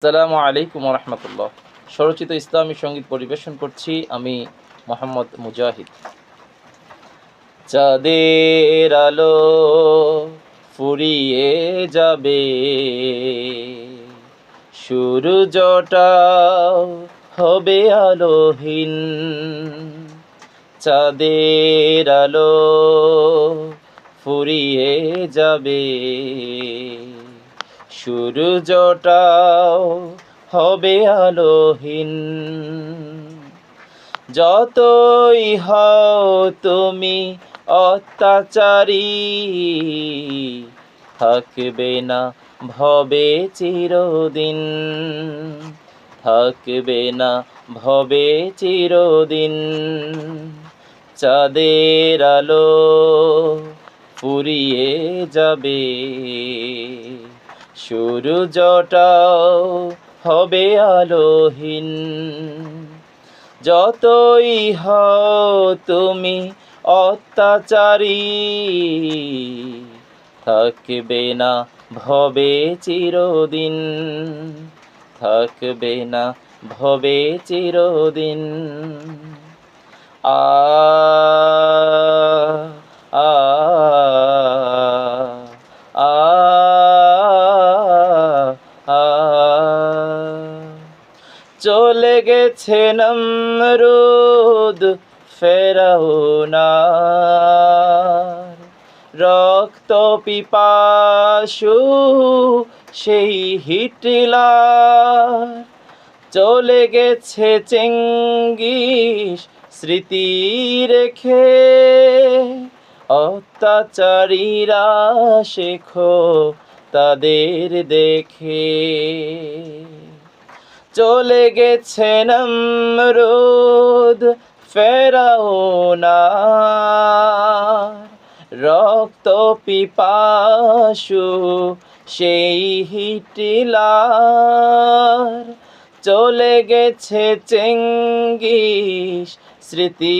আসসালামু আলাইকুম রহমতুল্লাহ। স্বরচিত ইসলামী সঙ্গীত পরিবেশন করছি আমি মোহাম্মদ মুজাহিদ। চাঁদের আলো ফুরিয়ে যাবে, সূর্যটাও হবে আলোহীন। চাঁদের আলো ফুরিয়ে যাবে, সূর্যটাও হবে আলোহীন। যতই হও তুমি অত্যাচারী, থাকবে না ভবে চিরদিন, থাকবে না ভবে চিরদিন। চাঁদের আলো ফুরিয়ে যাবে, সূর্যটাও হবে আলোহীন। যতই হও তুমি অত্যাচারী, থাকবে না ভবে চিরদিন, থাকবে না ভবে চিরদিন। আ আ আ আ চলে গেছে নমরুদ ফেরাউনার, রক্ত পিপাসু সেই হিটলার। চলে গেছে চেঙ্গিস স্মৃতি রেখে, অত্যাচারীরা শেখো তাদের দেখে। চলে গেছে নমরুদ ফেরাউনার, রক্ত পিপাসু সেই হিটলার। চলে গেছে চেঙ্গিস স্মৃতি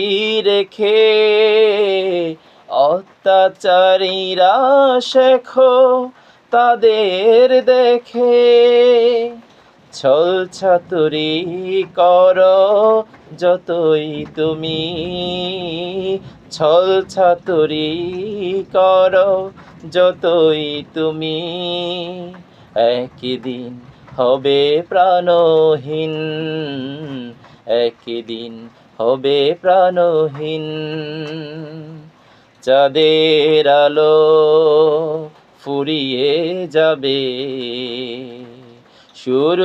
রেখে, অত্যাচারীরা শেখো তাদের দেখে। ছল ছাতুরি করো যতই তুমি, ছল ছাতুরি করো যতই তুমি, একদিন হবে প্রাণহীন, একদিন হবে প্রাণহীন। চাঁদের আলো ফুরিয়ে যাবে, সূর্য